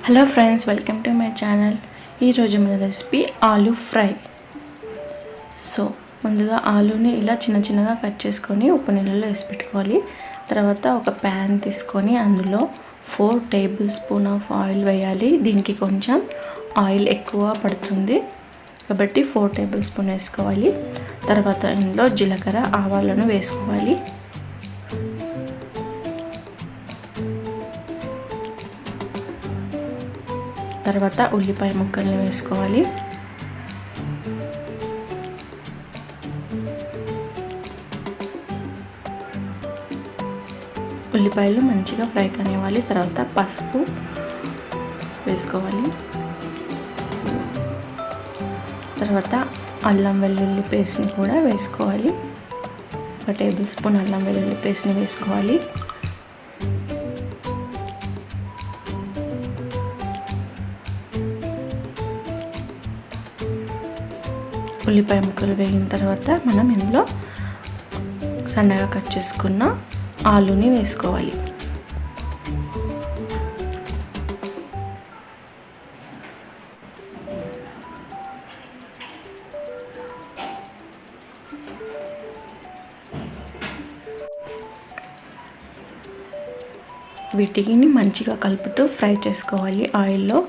Hello friends, welcome to my channel. ఈరోజు మన recipe aloo fry. So ముందుగా ఆలూని ఇలా చిన్న చిన్నగా కట్ చేసుకొని ఉప్పు నీళ్ళలో వేసి పెట్టుకోవాలి. తర్వాత ఒక ప్యాన్ తీసుకొని అందులో 4 టేబుల్ స్పూన్ ఆఫ్ ఆయిల్ వేయాలి. దీనికి కొంచెం ఆయిల్ ఎక్కువ పడుతుంది కాబట్టి 4 టేబుల్ స్పూన్ వేసుకోవాలి. తర్వాత ఇందులో జీలకర్ర ఆవాలను వేసుకోవాలి. తర్వాత ఉల్లిపాయ ముక్కల్ని వేసుకోవాలి. ఉల్లిపాయలు మంచిగా ఫ్రై కానివ్వాలి. తర్వాత పసుపు వేసుకోవాలి. తర్వాత అల్లం వెల్లుల్లి పేస్ట్ని కూడా వేసుకోవాలి. 1 టేబుల్ స్పూన్ అల్లం వెల్లుల్లి పేస్ట్ని వేసుకోవాలి. ఉల్లిపాయ ముక్కలు వేగిన తర్వాత మనం ఇందులో సన్నగా కట్ చేసుకున్న ఆలూని వేసుకోవాలి. వీటిని మంచిగా కలుపుతూ ఫ్రై చేసుకోవాలి ఆయిల్లో.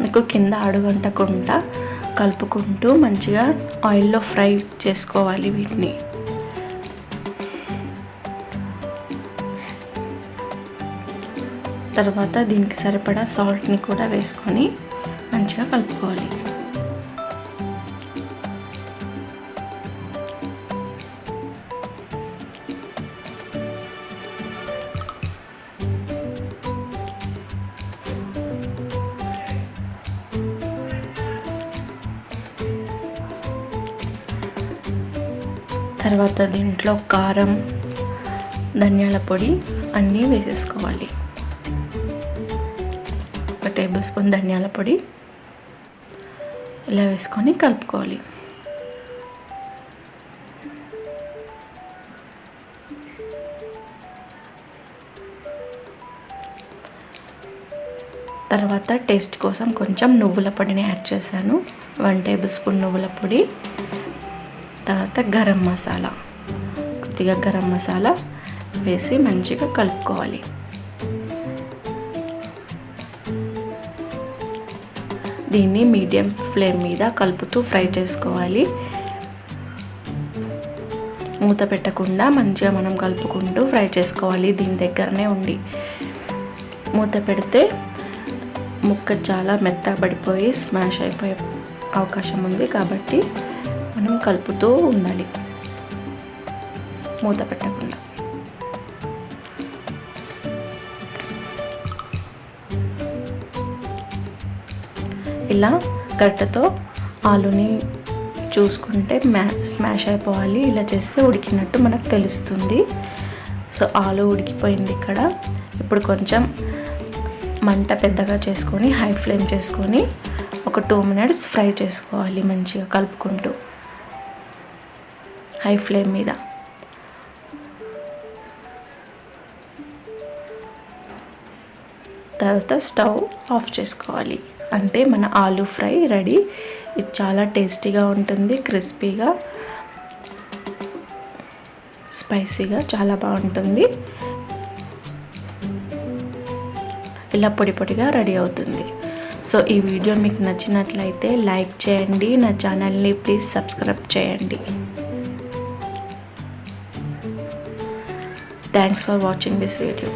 మీకు కింద అడుగంటకుండా కలుపుకుంటూ మంచిగా ఆయిల్లో ఫ్రై చేసుకోవాలి వీటిని. తర్వాత దీనికి సరిపడా సాల్ట్ని కూడా వేసుకొని మంచిగా కలుపుకోవాలి. తర్వాత దీంట్లో కారం, ధనియాల పొడి అన్నీ వేసేసుకోవాలి. 1 టేబుల్ స్పూన్ ధనియాల పొడి ఇలా వేసుకొని కలుపుకోవాలి. తర్వాత టేస్ట్ కోసం కొంచెం నువ్వుల పొడిని యాడ్ చేశాను. 1 టేబుల్ స్పూన్ నువ్వుల పొడి. తర్వాత గరం మసాలా, కొద్దిగా గరం మసాలా వేసి మంచిగా కలుపుకోవాలి. దీన్ని మీడియం ఫ్లేమ్ మీద కలుపుతూ ఫ్రై చేసుకోవాలి. మూత పెట్టకుండా మంచిగా మనం కలుపుకుంటూ ఫ్రై చేసుకోవాలి. దీని దగ్గరనే ఉండి మూత పెడితే ముక్క చాలా మెత్తగా పడిపోయి స్మాష్ అయిపోయే అవకాశం ఉంది. కాబట్టి మనం కలుపుతూ ఉండాలి మూత పెట్టకుండా. ఇలా గరిటెతో ఆలూని చూసుకుంటే స్మాష్ అయిపోవాలి. ఇలా చేస్తే ఉడికినట్టు మనకు తెలుస్తుంది. సో ఆలు ఉడికిపోయింది ఇక్కడ. ఇప్పుడు కొంచెం మంట పెద్దగా చేసుకొని హై ఫ్లేమ్ చేసుకొని ఒక 2 మినిట్స్ ఫ్రై చేసుకోవాలి మంచిగా కలుపుకుంటూ హై ఫ్లేమ్ మీద. తర్వాత స్టవ్ ఆఫ్ చేసుకోవాలి. అంతే, మన ఆలూ ఫ్రై రెడీ. ఇది చాలా టేస్టీగా ఉంటుంది, క్రిస్పీగా, స్పైసీగా చాలా బాగుంటుంది. ఇలా పొడి పొడిగా రెడీ అవుతుంది. సో ఈ వీడియో మీకు నచ్చినట్లయితే లైక్ చేయండి. నా ఛానల్ని ప్లీజ్ సబ్స్క్రైబ్ చేయండి. Thanks for watching this video.